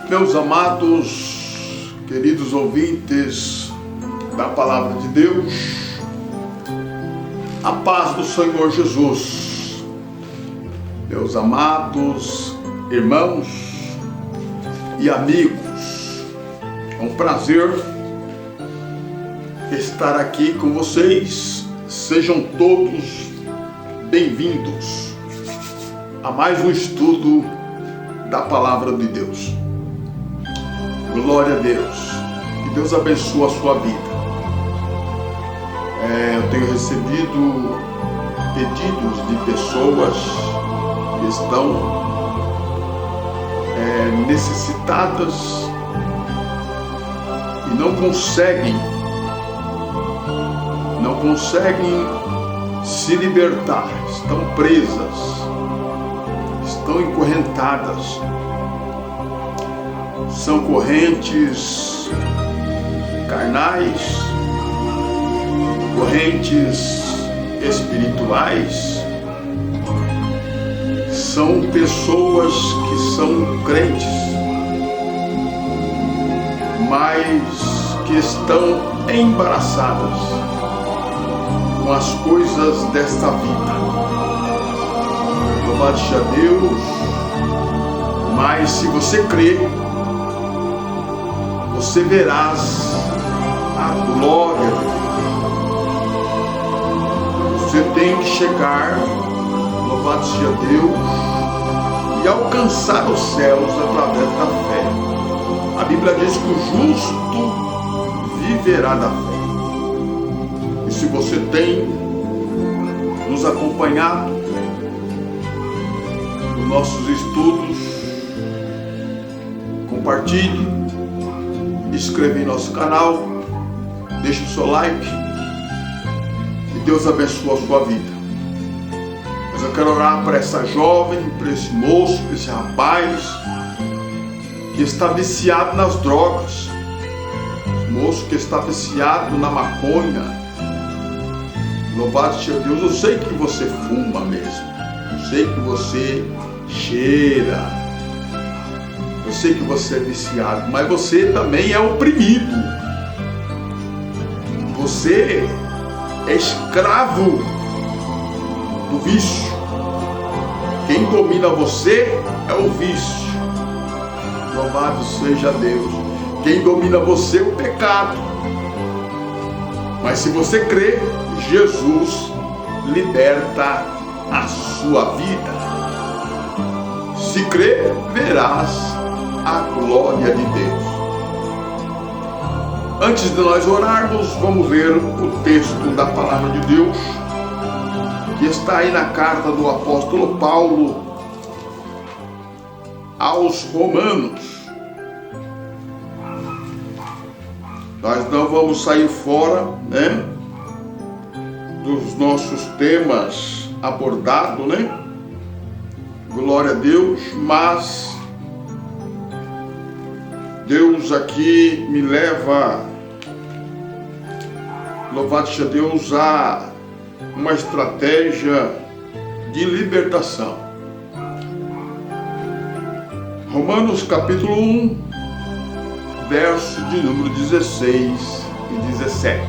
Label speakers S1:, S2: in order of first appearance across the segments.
S1: Meus amados, queridos ouvintes da Palavra de Deus, a paz do Senhor Jesus. Meus amados irmãos e amigos, é um prazer estar aqui com vocês. Sejam todos bem-vindos a mais um estudo da Palavra de Deus. Glória a Deus. Que Deus abençoe a sua vida. Eu tenho recebido pedidos de pessoas que estão necessitadas e não conseguem se libertar, estão presas, estão encorrentadas. São correntes carnais, correntes espirituais. São pessoas que são crentes, mas que estão embaraçadas com as coisas desta vida. Louvado seja Deus. Mas se você crê, você verás a glória de Deus. Você tem que chegar, louvado seja Deus, e alcançar os céus através da fé. A Bíblia diz que o justo viverá da fé. E se você tem nos acompanhado nos nossos estudos, compartilhe, inscreva em nosso canal, deixe o seu like e Deus abençoe a sua vida. Mas eu quero orar para essa jovem, para esse moço, para esse rapaz que está viciado nas drogas, esse moço que está viciado na maconha. Louvado seja Deus. Eu sei que você fuma mesmo, eu sei que você cheira, eu sei que você é viciado, mas você também é oprimido. Você é escravo do vício. Quem domina você é o vício. Louvado seja Deus. Quem domina você é o pecado. Mas se você crê, Jesus liberta a sua vida. Se crê, verás a glória de Deus. Antes de nós orarmos, vamos ver o texto da Palavra de Deus, que está aí na carta do apóstolo Paulo aos Romanos. Nós não vamos sair fora, dos nossos temas abordados, Glória a Deus, mas Deus aqui me leva, louvado seja Deus, a uma estratégia de libertação. Romanos capítulo 1, verso de número 16 e 17.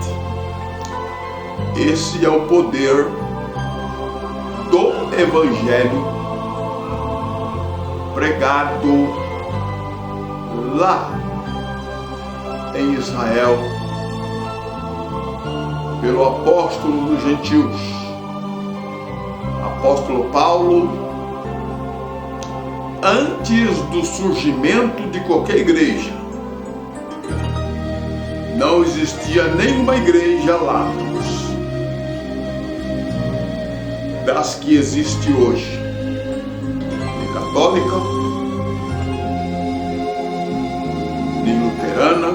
S1: Esse é o poder do Evangelho pregado lá em Israel pelo apóstolo dos gentios, apóstolo Paulo, antes do surgimento de qualquer igreja. Não existia nenhuma igreja lá das que existe hoje, nem católica, nem luterana,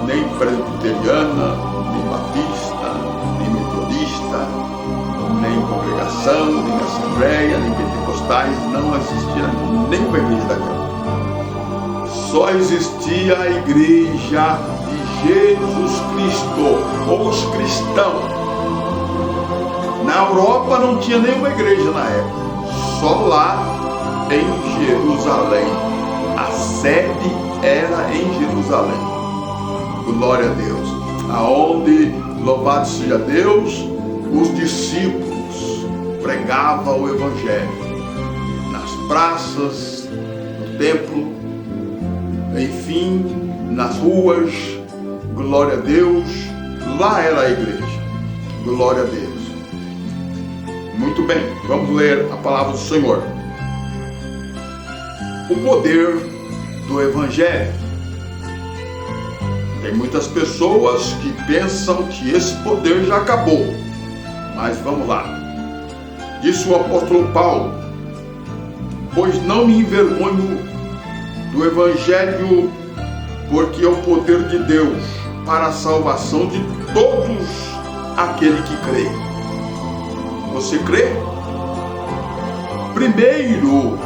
S1: nem presbiteriana, nem batista, nem metodista, nem congregação, nem assembleia, nem pentecostais. Não existia nenhuma igreja daquela. Só existia a igreja de Jesus Cristo, os cristãos. Na Europa não tinha nenhuma igreja na época, só lá em Jerusalém. sede era em Jerusalém. Glória a Deus. Aonde, louvado seja Deus, os discípulos pregavam o Evangelho. Nas praças, no templo, enfim, nas ruas. Glória a Deus. Lá era a igreja. Glória a Deus. Muito bem, vamos ler a palavra do Senhor. O poder do Evangelho. Tem muitas pessoas que pensam que esse poder já acabou. Mas vamos lá. Disse o apóstolo Paulo: pois não me envergonho do Evangelho, porque é o poder de Deus para a salvação de todos aquele que crê. Você crê? Primeiro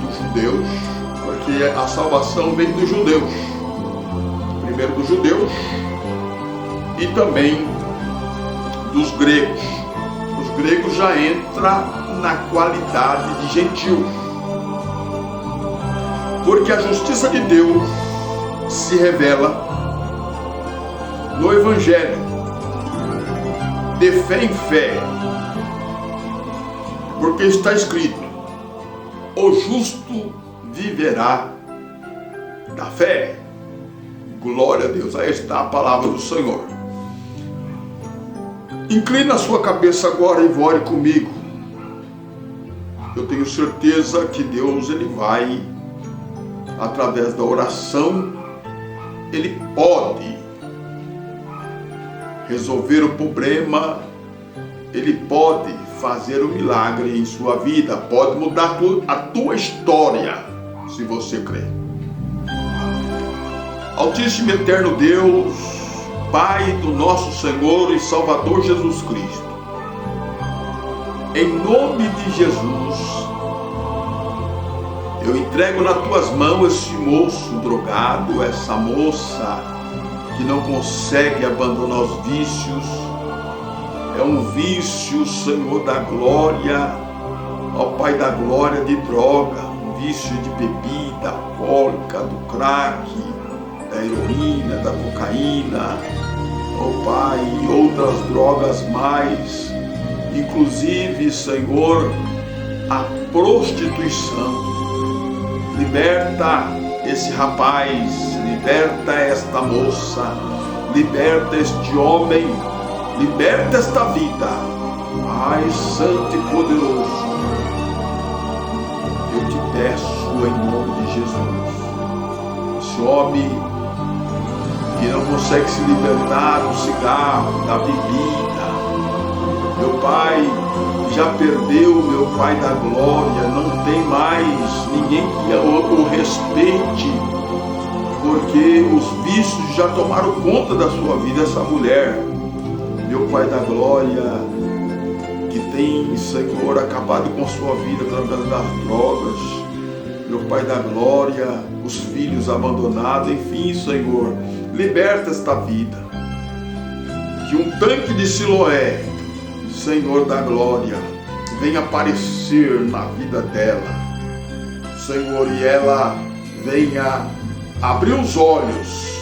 S1: dos judeus, porque a salvação vem dos judeus. Primeiro dos judeus e também dos gregos. Os gregos já entram na qualidade de gentios. Porque a justiça de Deus se revela no Evangelho, de fé em fé, porque está escrito: o justo viverá da fé. Glória a Deus. Aí está a palavra do Senhor. Inclina a sua cabeça agora e ore comigo. Eu tenho certeza que Deus, Ele vai, através da oração, Ele pode resolver o problema, Ele pode fazer um milagre em sua vida, pode mudar a tua história, se você crer. Altíssimo e eterno Deus, Pai do nosso Senhor e Salvador Jesus Cristo, em nome de Jesus, eu entrego nas tuas mãos esse moço drogado, essa moça que não consegue abandonar os vícios. É um vício, Senhor da glória, ó Pai da glória, de droga, um vício de bebida alcoólica, do crack, da heroína, da cocaína, ó Pai, e outras drogas mais, inclusive, Senhor, a prostituição. Liberta esse rapaz, liberta esta moça, liberta este homem, liberta esta vida. Pai Santo e Poderoso, eu te peço em nome de Jesus. Esse homem que não consegue se libertar do cigarro, da bebida, meu Pai, já perdeu, meu Pai da glória, não tem mais ninguém que o respeite, porque os vícios já tomaram conta da sua vida. Essa mulher, meu Pai da glória, que tem, Senhor, acabado com a sua vida através das drogas, meu Pai da glória, os filhos abandonados, enfim, Senhor, liberta esta vida. Que um tanque de Siloé, Senhor da glória, venha aparecer na vida dela, Senhor, e ela venha abrir os olhos,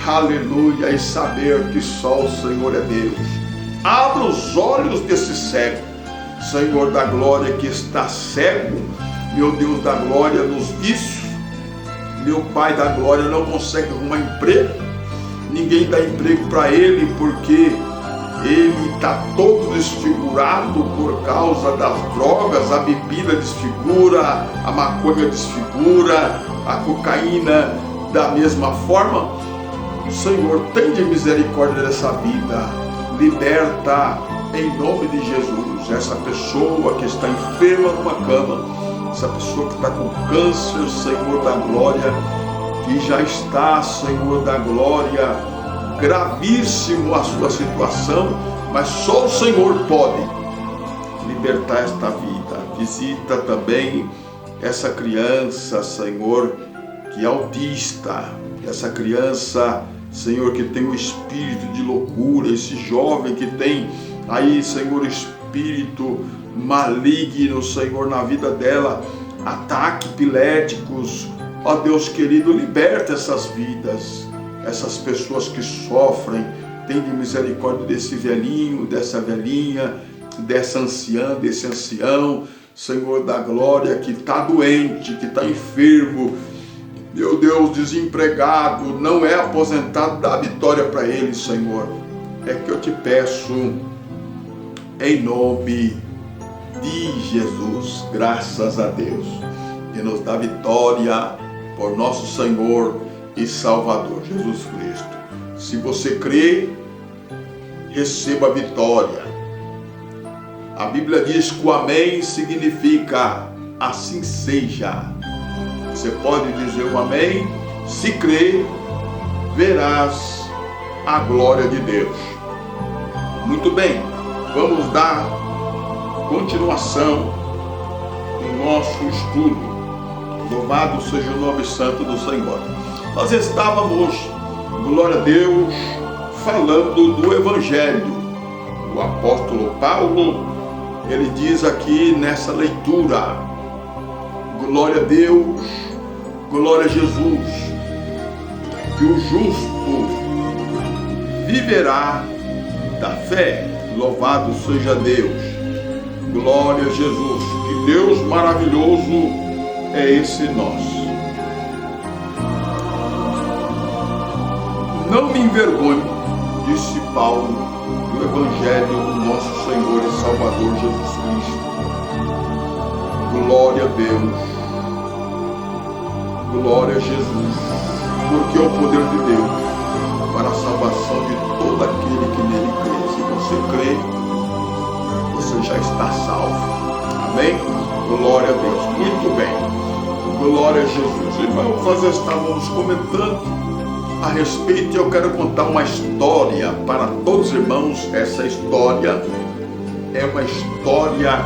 S1: aleluia, e saber que só o Senhor é Deus. Abra os olhos desse cego, Senhor da glória, que está cego, meu Deus da glória, nos vícios. Meu Pai da glória, não consegue arrumar emprego, ninguém dá emprego para ele, porque ele está todo desfigurado por causa das drogas. A bebida desfigura, a maconha desfigura, a cocaína da mesma forma. Senhor, tenha misericórdia dessa vida, liberta em nome de Jesus essa pessoa que está enferma numa cama, essa pessoa que está com câncer, Senhor da glória, que já está, Senhor da glória, gravíssimo a sua situação, mas só o Senhor pode libertar esta vida. Visita também essa criança, Senhor, que é autista, essa criança, Senhor, que tem um espírito de loucura, esse jovem que tem aí, Senhor, espírito maligno, Senhor, na vida dela, ataques epiléticos, Ó Deus querido, liberta essas vidas, essas pessoas que sofrem. Tem de misericórdia desse velhinho, dessa velhinha, dessa anciã, desse ancião, Senhor da glória, que está doente, que está enfermo, meu Deus, desempregado, não é aposentado. Dá vitória para ele, Senhor. É que eu te peço, em nome de Jesus, graças a Deus, que nos dá vitória por nosso Senhor e Salvador Jesus Cristo. Se você crê, receba a vitória. A Bíblia diz que o amém significa assim seja. Você pode dizer um amém? Se crer, verás a glória de Deus. Muito bem, vamos dar continuação no nosso estudo. Louvado seja o nome santo do Senhor. Nós estávamos, glória a Deus, falando do Evangelho. O apóstolo Paulo, ele diz aqui nessa leitura, glória a Deus, glória a Jesus, que o justo viverá da fé. Louvado seja Deus, glória a Jesus. Que Deus maravilhoso é esse nosso. Não me envergonhe, disse Paulo, do Evangelho do nosso Senhor e Salvador Jesus Cristo. Glória a Deus, glória a Jesus, porque é o poder de Deus para a salvação de todo aquele que nele crê. Se você crê, você já está salvo. Amém? Glória a Deus. Muito bem. Glória a Jesus. Irmãos, nós estávamos comentando a respeito, e eu quero contar uma história para todos os irmãos. Essa história é uma história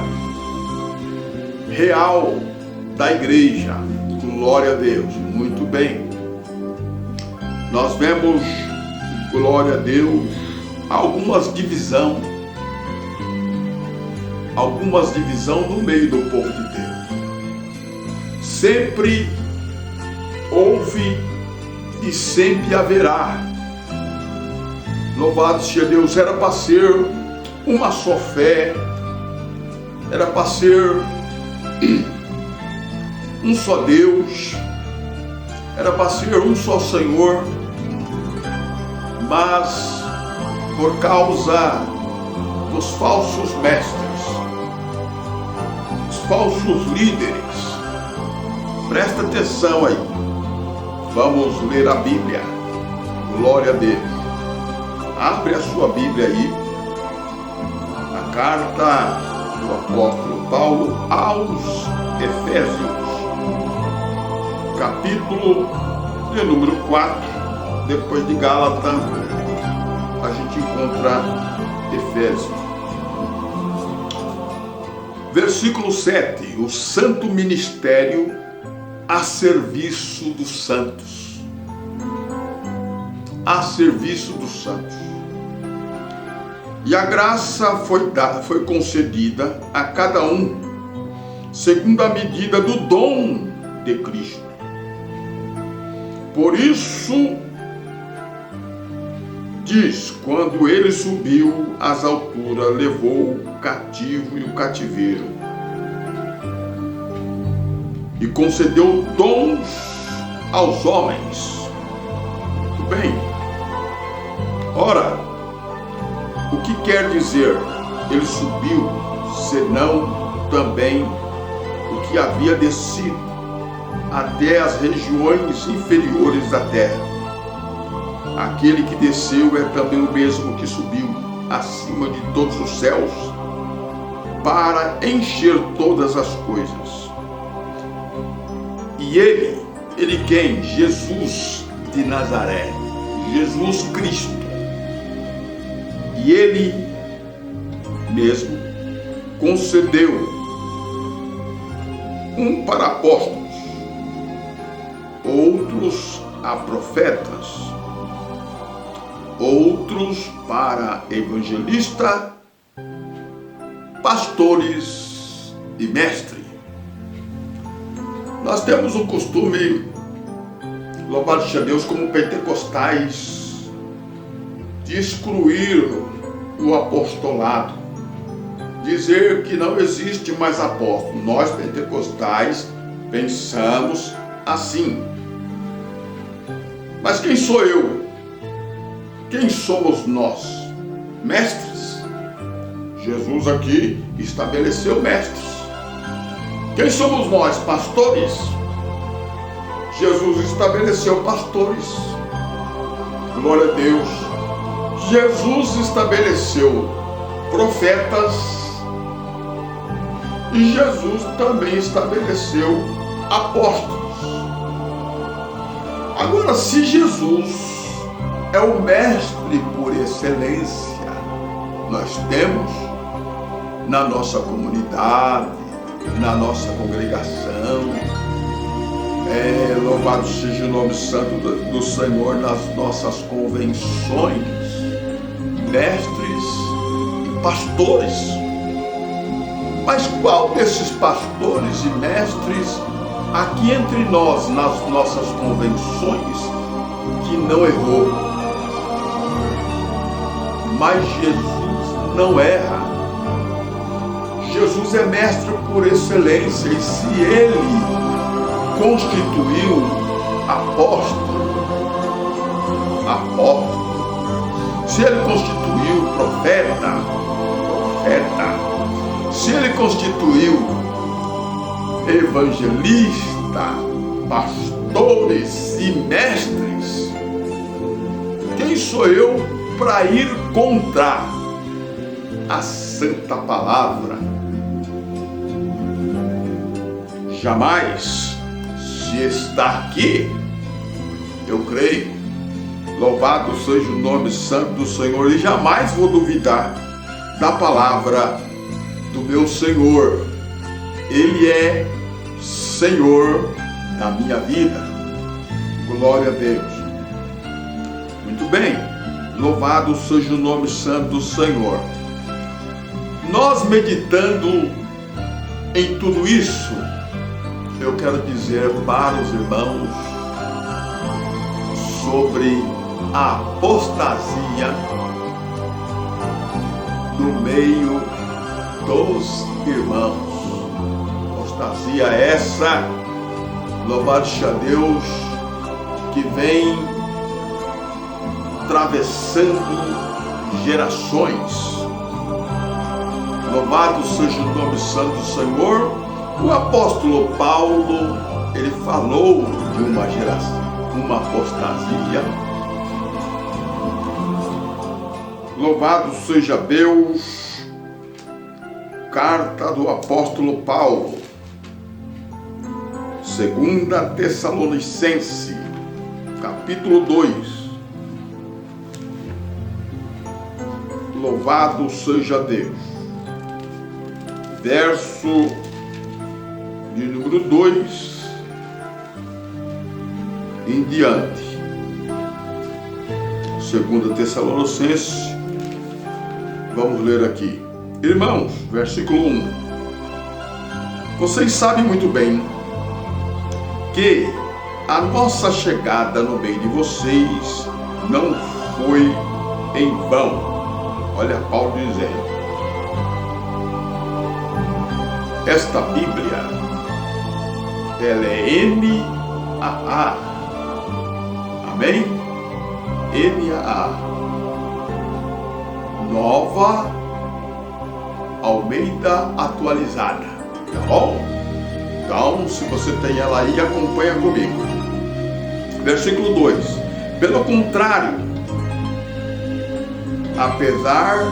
S1: real da igreja. Glória a Deus. Muito bem. Nós vemos, glória a Deus, algumas divisão no meio do povo de Deus. Sempre houve e sempre haverá. Louvado seja Deus. Era para ser uma só fé, era para ser um só Deus, era para ser um só Senhor, mas por causa dos falsos mestres, os falsos líderes, presta atenção aí. Vamos ler a Bíblia. Glória a Deus. Abre a sua Bíblia aí. A carta do apóstolo Paulo aos Efésios. Capítulo de número 4. Depois de Gálatas, a gente encontra Efésios. Versículo 7. O santo ministério a serviço dos santos. A serviço dos santos. E a graça foi concedida a cada um segundo a medida do dom de Cristo. Por isso diz, quando ele subiu às alturas, levou o cativo e o cativeiro, e concedeu dons aos homens. Muito bem. Ora, o que quer dizer ele subiu, senão também o que havia descido até as regiões inferiores da terra? Aquele que desceu é também o mesmo que subiu acima de todos os céus para encher todas as coisas. E ele quem? Jesus de Nazaré, Jesus Cristo. E ele mesmo concedeu um para apóstolos, outros a profetas, outros para evangelista, pastores e mestres. Nós temos um costume louvado seja Deus, como pentecostais, de excluir o apostolado, dizer que não existe mais apóstolo. Nós pentecostais pensamos assim. Mas quem sou eu? Quem somos nós? Mestres. Jesus aqui estabeleceu mestres. Quem somos nós? Pastores. Jesus estabeleceu pastores. Glória a Deus. Jesus estabeleceu profetas. E Jesus também estabeleceu apóstolos. Agora, se Jesus é o mestre por excelência, nós temos na nossa comunidade, na nossa congregação, louvado seja o nome santo do Senhor, nas nossas convenções, mestres e pastores. Mas qual desses pastores e mestres aqui entre nós, nas nossas convenções, que não errou? Mas Jesus não erra. Jesus é mestre por excelência, e se ele constituiu apóstolo, se ele constituiu profeta, se ele constituiu evangelista, pastores e mestres, quem sou eu para ir contra a santa palavra? Jamais. Se está aqui, eu creio, louvado seja o nome santo do Senhor, e jamais vou duvidar da palavra do meu Senhor. Ele é Senhor da minha vida. Glória a Deus. Muito bem, louvado seja o nome santo do Senhor. Nós meditando em tudo isso, eu quero dizer para os irmãos sobre a apostasia no meio dos irmãos. Apostasia essa, louvado seja Deus, que vem atravessando gerações. Louvado seja o nome santo do Senhor. O apóstolo Paulo, ele falou de uma geração, uma apostasia. Louvado seja Deus. Carta do apóstolo Paulo, 2 Tessalonicenses, capítulo 2. Louvado seja Deus. Verso de número 2 em diante. 2 Tessalonicenses, vamos ler aqui. Irmãos, versículo 1. Vocês sabem muito bem que a nossa chegada no meio de vocês não foi em vão. Olha Paulo dizendo. Esta Bíblia, ela é NAA. Amém? NAA. Nova Almeida atualizada. Tá bom? Então, se você tem ela aí, acompanha comigo. Versículo 2. Pelo contrário, apesar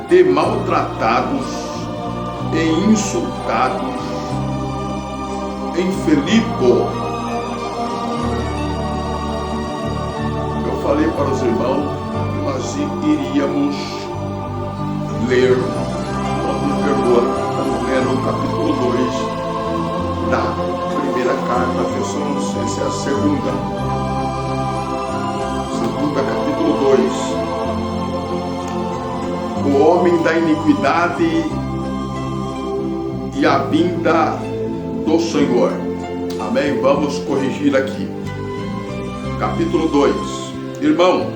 S1: de maltratados e insultados em Filipe, eu falei para os irmãos que nós iríamos ler, estamos lendo o capítulo 2 da primeira carta a Tessalonicenses, a segunda capítulo 2. O homem da iniquidade e a vinda do Senhor. Amém? Vamos corrigir aqui. Capítulo 2. Irmão,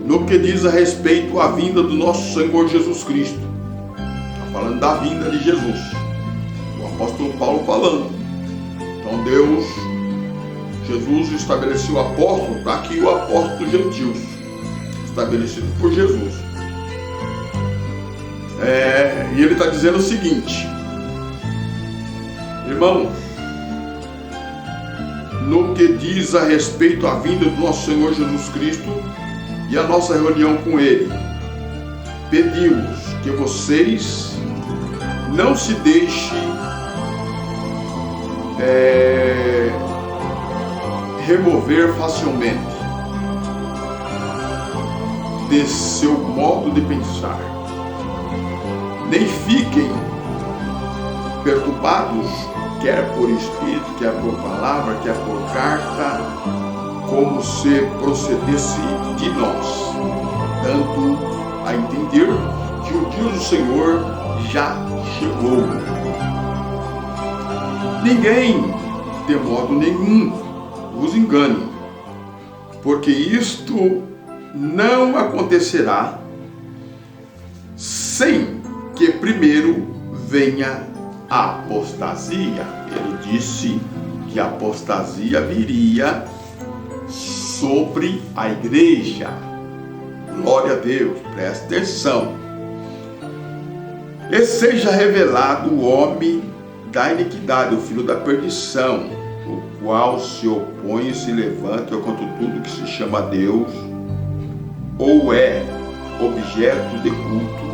S1: no que diz a respeito à vinda do nosso Senhor Jesus Cristo, está falando da vinda de Jesus, o apóstolo Paulo falando. Então Jesus estabeleceu o apóstolo, está aqui o apóstolo dos gentios, estabelecido por Jesus. E ele está dizendo o seguinte: irmão, no que diz a respeito à vinda do nosso Senhor Jesus Cristo e a nossa reunião com Ele, pedimos que vocês não se deixem remover facilmente de seu modo de pensar, nem fiquem perturbados, quer por espírito, quer por palavra, quer por carta, como se procedesse de nós, dando a entender que o dia do Senhor já chegou. Ninguém, de modo nenhum, vos engane, porque isto não acontecerá sem que primeiro venha a apostasia. Ele disse que a apostasia viria sobre a igreja. Glória a Deus, presta atenção. E seja revelado o homem da iniquidade, o filho da perdição, o qual se opõe e se levanta contra tudo que se chama Deus ou é objeto de culto,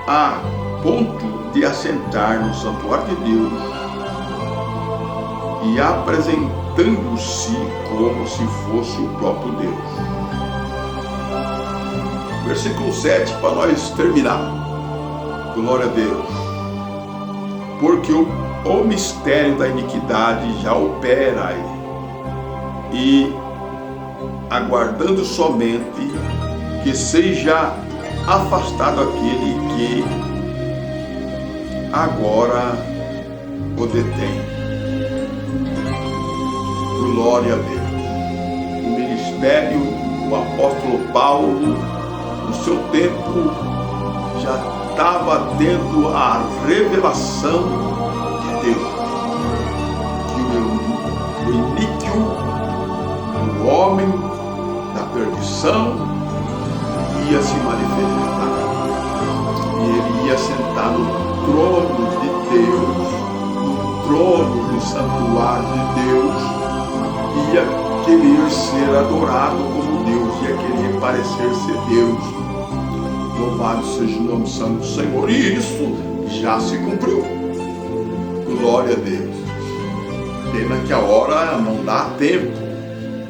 S1: a ponto de assentar no santuário de Deus e apresentando-se como se fosse o próprio Deus. Versículo 7, para nós terminar. Glória a Deus. Porque o mistério da iniquidade já opera aí, e aguardando somente que seja afastado aquele que agora o detém. Glória a Deus. O ministério do apóstolo Paulo, no seu tempo, já estava tendo a revelação de Deus, que o iníquo, o homem da perdição, ia se manifestar, e ele ia sentar no trono de Deus, no trono do santuário de Deus, ia querer ser adorado como Deus, ia querer parecer ser Deus. Louvado seja o nome santo do Senhor, e isso já se cumpriu. Glória a Deus. Pena que a hora não dá tempo,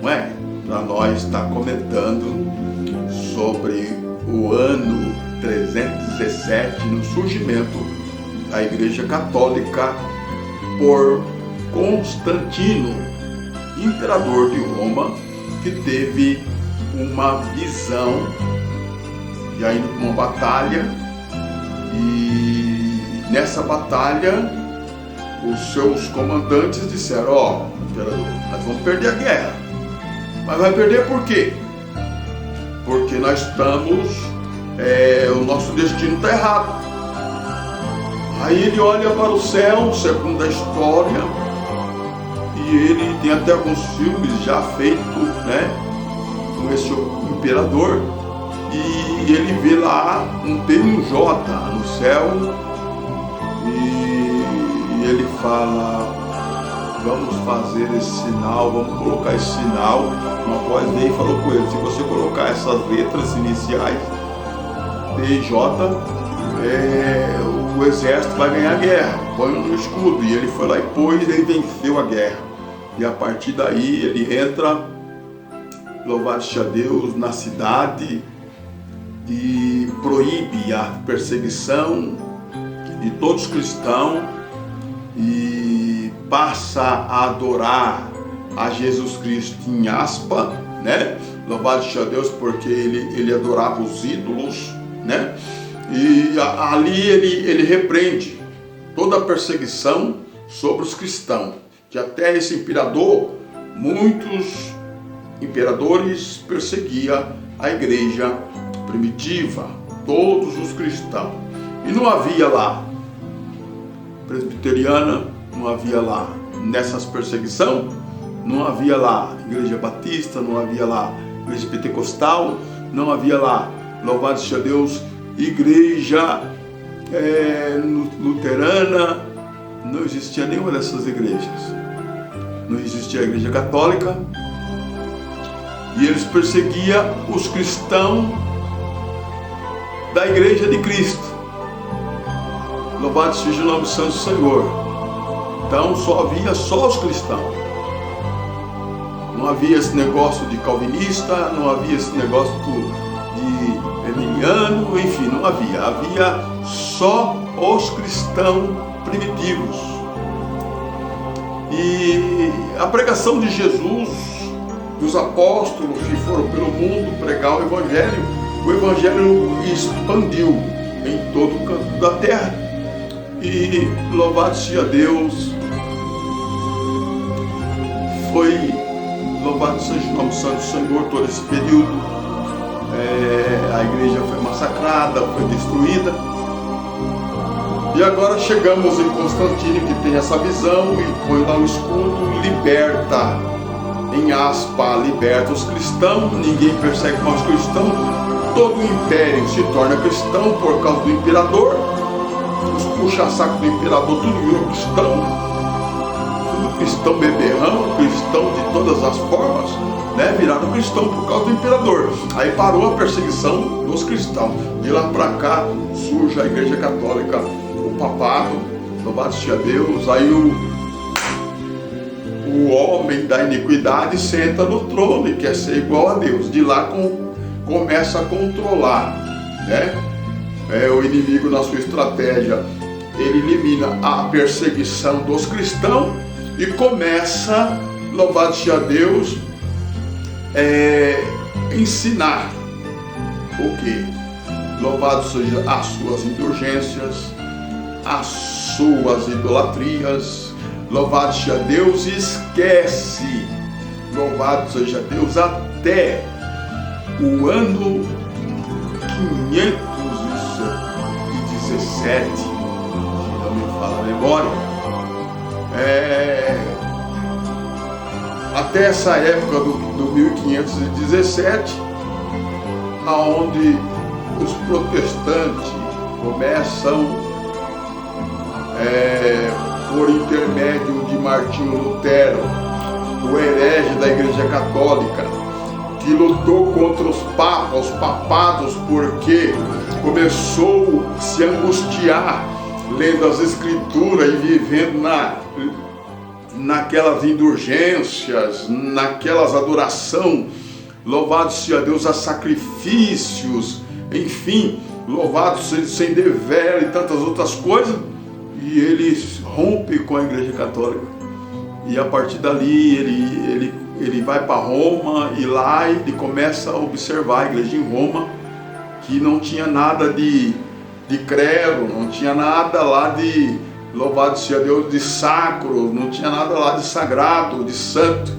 S1: não é? Para nós estar comentando sobre o ano 317 no surgimento da Igreja Católica por Constantino, imperador de Roma, que teve uma visão, já indo para uma batalha, e nessa batalha os seus comandantes disseram: ó, imperador, nós vamos perder a guerra. Mas vai perder por quê? Porque nós estamos, o nosso destino está errado. Aí ele olha para o céu, segundo a história, e ele tem até alguns filmes já feitos, né, com esse imperador, e ele vê lá um P e um J no céu, e ele fala: vamos fazer esse sinal, vamos colocar esse sinal. Uma voz veio e falou com ele: se você colocar essas letras iniciais, P e J, o exército vai ganhar a guerra, põe no escudo. E ele foi lá e pôs, ele venceu a guerra. E a partir daí ele entra, louvado seja Deus, na cidade, e proíbe a perseguição de todos os cristãos e passa a adorar a Jesus Cristo em aspa, né? Louvado seja Deus, porque ele adorava os ídolos, né? E ali ele repreende toda a perseguição sobre os cristãos, que até esse imperador, muitos imperadores perseguiam a igreja primitiva, todos os cristãos. E não havia lá presbiteriana, não havia lá nessas perseguições, não havia lá igreja batista, não havia lá igreja pentecostal, não havia lá, louvado seja Deus, igreja luterana, não existia nenhuma dessas igrejas. Não existia a igreja católica, e eles perseguiam os cristãos da igreja de Cristo. Louvado seja o nome santo do Senhor. Então só havia os cristãos. Não havia esse negócio de calvinista, não havia esse negócio de emiliano, enfim, não havia. Havia só os cristãos primitivos. E a pregação de Jesus, dos apóstolos que foram pelo mundo pregar o evangelho expandiu em todo o canto da terra. E louvado seja Deus, louvado seja o nome santo do Senhor todo esse período. A igreja foi massacrada, foi destruída. E agora chegamos em Constantino, que tem essa visão e põe lá o escudo, liberta, em aspa, liberta os cristãos, ninguém persegue mais os cristãos, todo o império se torna cristão por causa do imperador, os puxa-saco do imperador tudo virou cristão beberrão, cristão de todas as formas, né? Viraram cristão por causa do imperador. Aí parou a perseguição dos cristãos. De lá para cá surge a igreja católica, o papado, louvado seja Deus. Aí o homem da iniquidade senta no trono e quer ser igual a Deus. De lá começa a controlar, né? O inimigo, na sua estratégia, ele elimina a perseguição dos cristãos e começa, louvado seja Deus, ensinar o que? Louvado seja as suas indulgências, as suas idolatrias. Louvado seja Deus, esquece, louvado seja Deus, até o ano 517, se não me fala a memória, até essa época do 1517, aonde os protestantes começam, por intermédio de Martinho Lutero, o herege da Igreja Católica, que lutou contra os papados, porque começou a se angustiar lendo as Escrituras e vivendo naquelas indulgências, naquelas adoração, louvado seja Deus, a sacrifícios, enfim, louvado seja sem dever e tantas outras coisas. E ele rompe com a Igreja Católica, e a partir dali ele vai para Roma, e lá ele começa a observar a igreja em Roma, que não tinha nada de credo, não tinha nada lá de, louvado seja Deus, de sacro, não tinha nada lá de sagrado, de santo,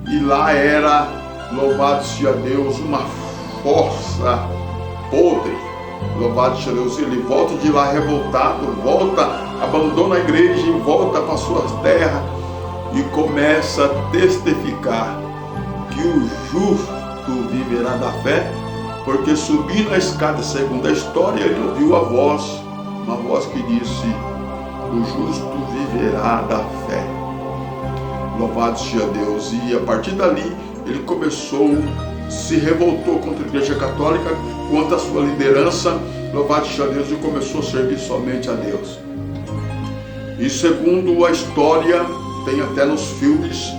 S1: e lá era, louvado seja Deus, uma força podre. Louvado seja Deus, ele volta de lá revoltado, abandona a igreja e volta para suas terras e começa a testificar que o justo viverá da fé, porque subindo a escada segundo a história, ele ouviu uma voz que disse: o justo viverá da fé. Louvado seja Deus. E a partir dali ele se revoltou contra a Igreja Católica, contra a sua liderança, louvado seja Deus, e começou a servir somente a Deus. E segundo a história, tem até nos filmes,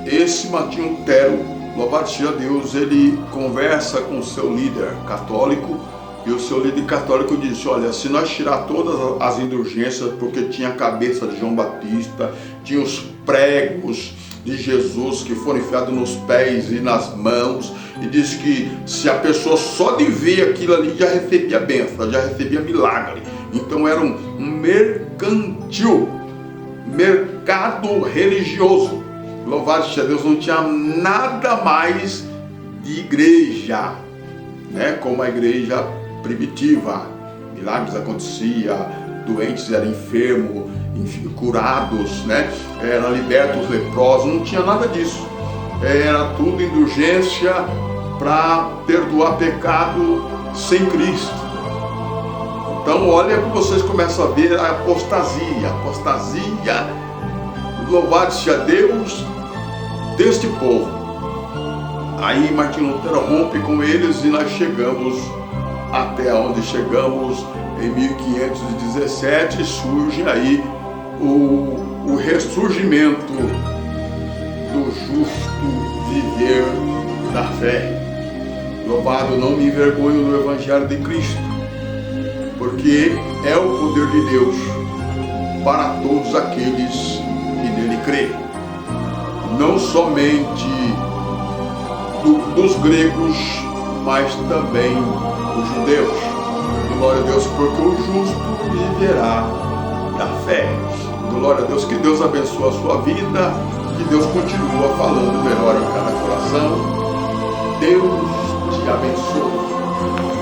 S1: esse Martinho Lutero, louvado seja Deus, ele conversa com o seu líder católico, e o seu líder católico disse: olha, se nós tirar todas as indulgências, porque tinha a cabeça de João Batista, tinha os pregos, de Jesus que foram enfiados nos pés e nas mãos, e diz que se a pessoa só de ver aquilo ali já recebia bênção, já recebia milagre. Então era um mercantil, mercado religioso. Louvado seja Deus, não tinha nada mais de igreja, né? Como a igreja primitiva. Milagres aconteciam, doentes eram enfermos, curados, né? Eram libertos leprosos, não tinha nada disso. Era tudo indulgência para perdoar pecado sem Cristo. Então olha que vocês começam a ver a apostasia, louvado seja Deus, deste povo. Aí Martim Lutero rompe com eles e nós chegamos até onde chegamos em 1517, surge aí o ressurgimento do justo viver da fé. Louvado, não me envergonho do Evangelho de Cristo, porque é o poder de Deus para todos aqueles que nele creem, não somente dos gregos, mas também os judeus. Glória a Deus, porque o justo viverá da fé. Glória a Deus, que Deus abençoe a sua vida, que Deus continua falando melhor em cada coração. Deus te abençoe.